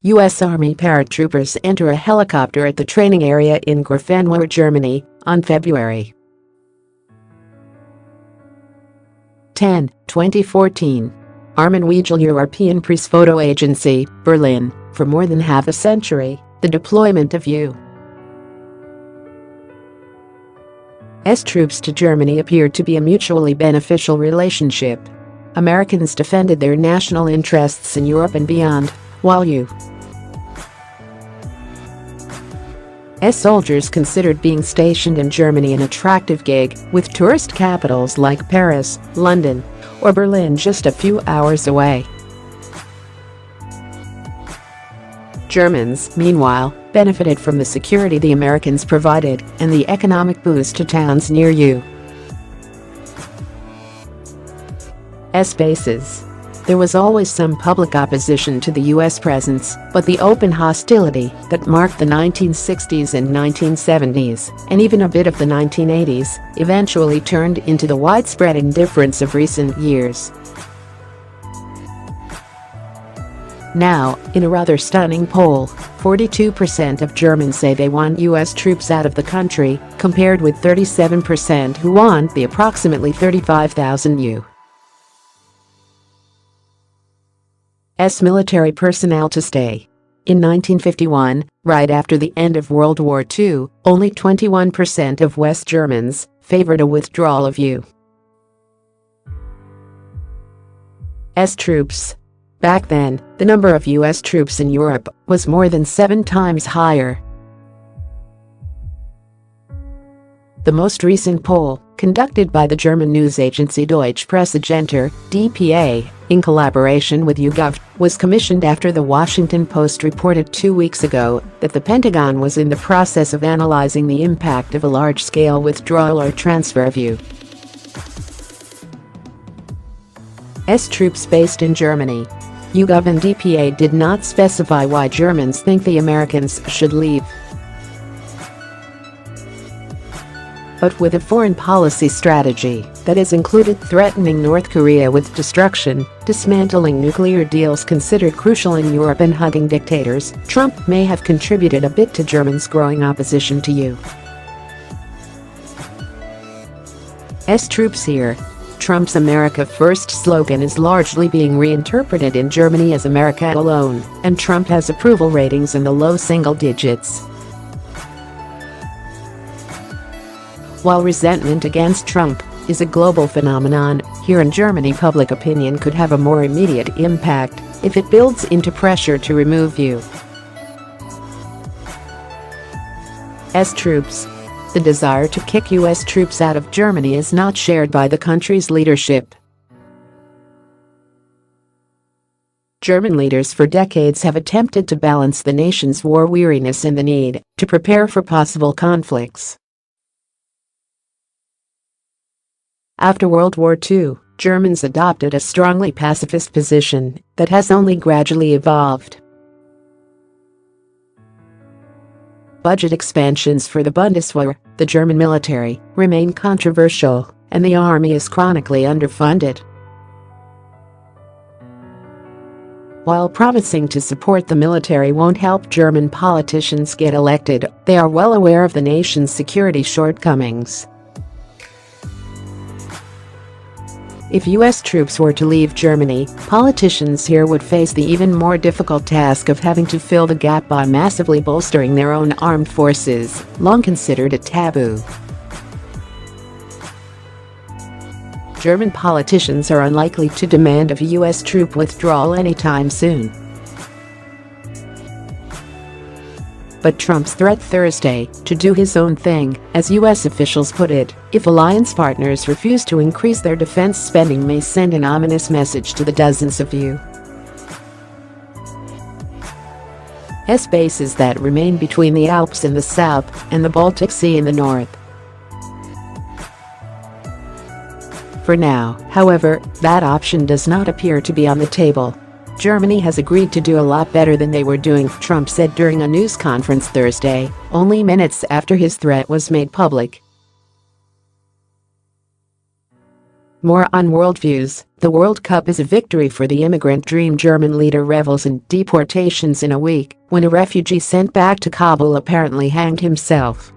U.S. Army paratroopers enter a helicopter at the training area in Grafenwoehr, Germany, on February 10, 2014. Armin Weigel, European Pressphoto Agency, Berlin. For more than half a century, the deployment of U.S. troops to Germany appeared to be a mutually beneficial relationship. Americans defended their national interests in Europe and beyond, while U.S. soldiers considered being stationed in Germany an attractive gig, with tourist capitals like Paris, London, or Berlin just a few hours away. Germans, meanwhile, benefited from the security the Americans provided and the economic boost to towns near U.S. bases. There was always some public opposition to the U.S. presence, but the open hostility that marked the 1960s and 1970s, and even a bit of the 1980s, eventually turned into the widespread indifference of recent years. Now, in a rather stunning poll, 42% of Germans say they want U.S. troops out of the country, compared with 37% who want the approximately 35,000 U.S. military personnel to stay. In 1951, right after the end of World War II, only 21% of West Germans favored a withdrawal of U.S. troops. Back then, the number of U.S. troops in Europe was more than 7 times higher. The most recent poll, conducted by the German news agency Deutsche Presse-Agentur, DPA, in collaboration with YouGov, was commissioned after the Washington Post reported 2 weeks ago that the Pentagon was in the process of analyzing the impact of a large-scale withdrawal or transfer of U.S. troops based in Germany. YouGov and DPA did not specify why Germans think the Americans should leave. But with a foreign policy strategy that has included threatening North Korea with destruction, dismantling nuclear deals considered crucial in Europe and hugging dictators, Trump may have contributed a bit to Germans' growing opposition to U.S. troops here. Trump's America First slogan is largely being reinterpreted in Germany as America alone, and Trump has approval ratings in the low single digits. While resentment against Trump is a global phenomenon, here in Germany public opinion could have a more immediate impact if it builds into pressure to remove U.S. troops. The desire to kick U.S. troops out of Germany is not shared by the country's leadership. German leaders for decades have attempted to balance the nation's war weariness and the need to prepare for possible conflicts. After World War II, Germans adopted a strongly pacifist position that has only gradually evolved. Budget expansions for the Bundeswehr, the German military, remain controversial, and the army is chronically underfunded. While promising to support the military won't help German politicians get elected, they are well aware of the nation's security shortcomings. If U.S. troops were to leave Germany, politicians here would face the even more difficult task of having to fill the gap by massively bolstering their own armed forces, long considered a taboo. German politicians are unlikely to demand a U.S. troop withdrawal anytime soon. But Trump's threat Thursday to do his own thing, as U.S. officials put it, if alliance partners refuse to increase their defense spending may send an ominous message to the dozens of U.S. bases that remain between the Alps in the south and the Baltic Sea in the north. For now, however, that option does not appear to be on the table. Germany has agreed to do a lot better than they were doing, Trump said during a news conference Thursday, only minutes after his threat was made public. More on worldviews. The World Cup is a victory for the immigrant dream. German leader revels in deportations in a week when a refugee sent back to Kabul apparently hanged himself.